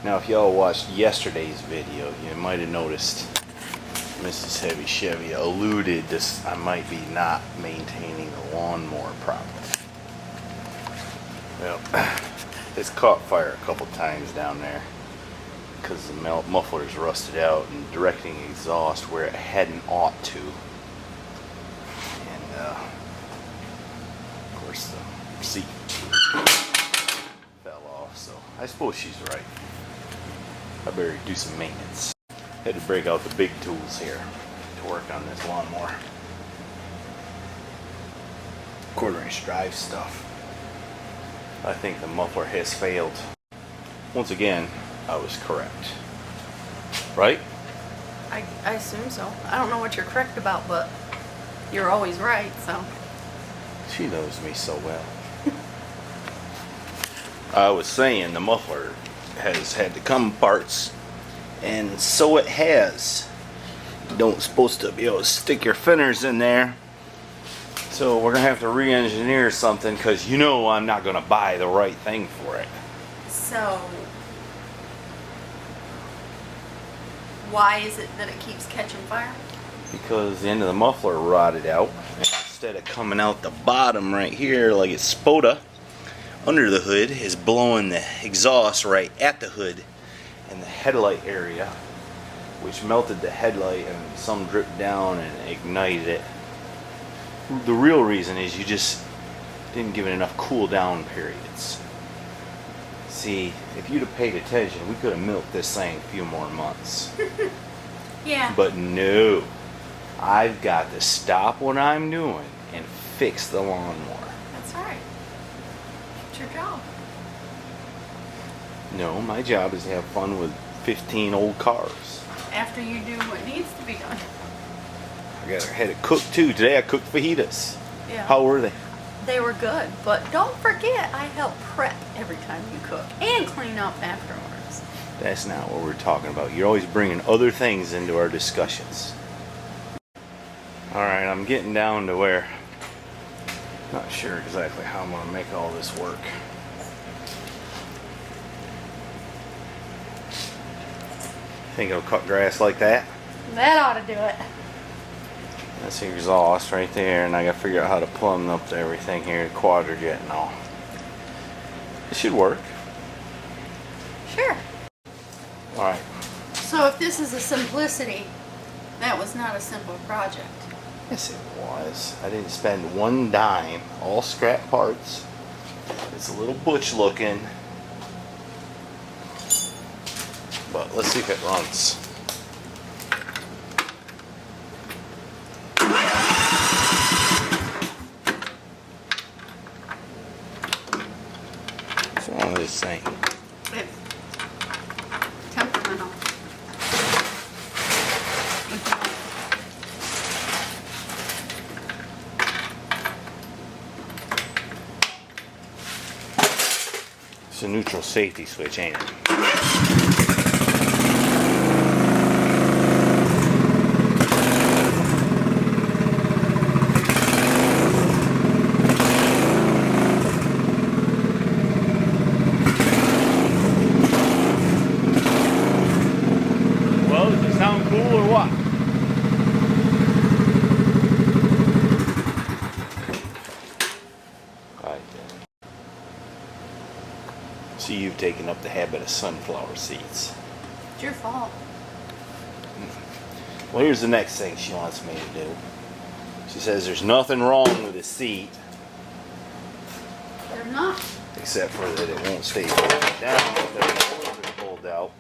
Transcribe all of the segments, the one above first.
Now, if y'all watched yesterday's video, you might have noticed Mrs. Heavy Chevy alluded this I might be not maintaining the lawnmower properly. Well, it's caught fire a couple times down there because the muffler's rusted out and directing exhaust where it hadn't ought to. And of course the seat fell off, so I suppose she's right. I better do some maintenance. Had to break out the big tools here to work on this lawnmower. 1/4-inch drive stuff. I think the muffler has failed. Once again, I was correct. Right? I assume so. I don't know what you're correct about, but you're always right, so. She knows me so well. I was saying the muffler has had to come parts, and so it has. You don't supposed to be able to stick your fingers in there. So we're gonna have to re-engineer something, because you know I'm not gonna buy the right thing for it. So, why is it that it keeps catching fire? Because the end of the muffler rotted out, and instead of coming out the bottom right here like it's spoda, under the hood is blowing the exhaust right at the hood and the headlight area, which melted the headlight and some dripped down and ignited it. The real reason is you just didn't give it enough cool down periods. See, if you'd have paid attention, we could have milked this thing a few more months. Yeah. But no, I've got to stop what I'm doing and fix the lawnmower. That's right. It's your job. No, my job is to have fun with 15 old cars. After you do what needs to be done. I got had it cooked too. Today I cooked fajitas. Yeah. How were they? They were good, but don't forget I help prep every time you cook and clean up afterwards. That's not what we're talking about. You're always bringing other things into our discussions. Alright, I'm getting down to where not sure exactly how I'm going to make all this work. Think it'll cut grass like that? That ought to do it. That's the exhaust right there, and I got to figure out how to plumb up to everything here, the quadrajet and all. It should work. Sure. Alright. So if this is a simplicity, that was not a simple project. Yes, it was. I didn't spend one dime. All scrap parts. It's a little butch looking. But let's see if it runs. What's wrong with this thing? It's temperamental. It's a neutral safety switch, ain't it? Well, does it sound cool or what? See, you've taken up the habit of sunflower seeds. It's your fault. Well, here's the next thing she wants me to do. She says there's nothing wrong with the seat, They're not. except for that it won't stay pulled down because it's pulled out.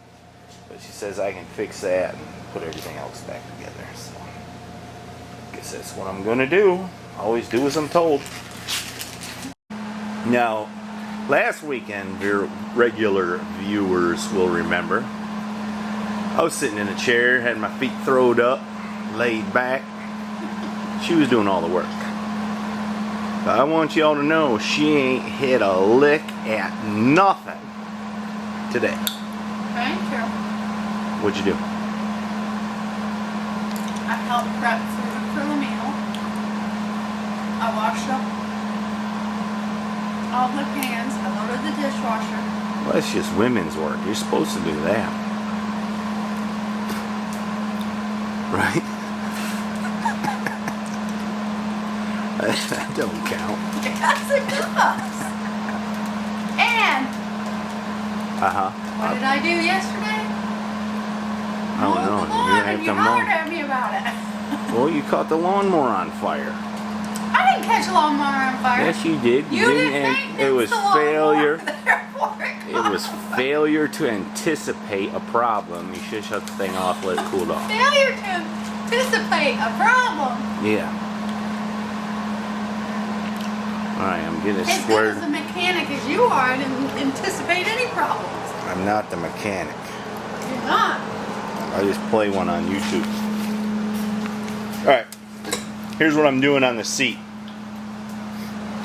But she says I can fix that and put everything else back together. So, I guess that's what I'm gonna do. Always do as I'm told. Now, last weekend, your regular viewers will remember, I was sitting in a chair, had my feet throwed up, laid back. She was doing all the work. But I want y'all to know she ain't hit a lick at nothing today. Thank you. What'd you do? I helped prep food for the meal. I washed up all the pans. I loaded the dishwasher. Well, that's just women's work. You're supposed to do that. Right? That don't count. Yes, it does. And what did I do yesterday? I don't know. Mowed the You're lawn gonna have and you to mow. hollered at me about it. Well, you caught the lawnmower on fire. I didn't catch a lawnmower on fire. Yes, you did. You didn't and maintenance it was the lawnmower. failure. Therefore It was failure to anticipate a problem. You should shut the thing off, let it cool off. failure to anticipate a problem. Yeah. Alright, I'm getting it As good squared. as a mechanic as you are, I didn't anticipate any problems. I'm not the mechanic. You're not. I just play one on YouTube. Alright, here's what I'm doing on the seat.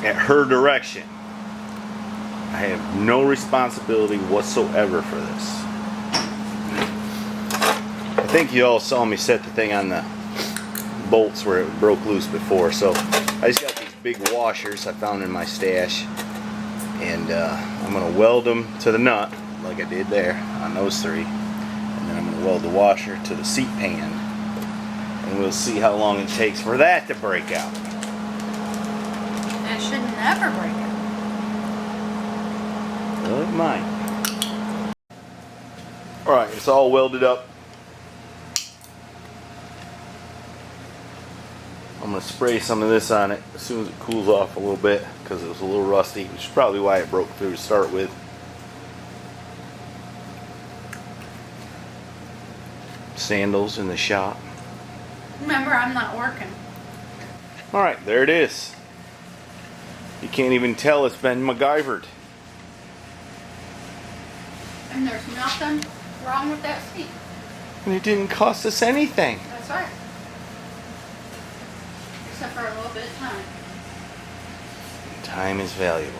At her direction. I have no responsibility whatsoever for this. I think you all saw me set the thing on the bolts where it broke loose before. So I just got these big washers I found in my stash. And I'm going to weld them to the nut like I did there on those three. And then I'm going to weld the washer to the seat pan. And we'll see how long it takes for that to break out. It should never break out. Well, it might. Alright, it's all welded up. I'm going to spray some of this on it as soon as it cools off a little bit because it was a little rusty, which is probably why it broke through to start with. Sandals in the shop. Remember, I'm not working. Alright, there it is. You can't even tell it's been MacGyvered. And there's nothing wrong with that seat. And it didn't cost us anything. That's right. Except for a little bit of time. Time is valuable.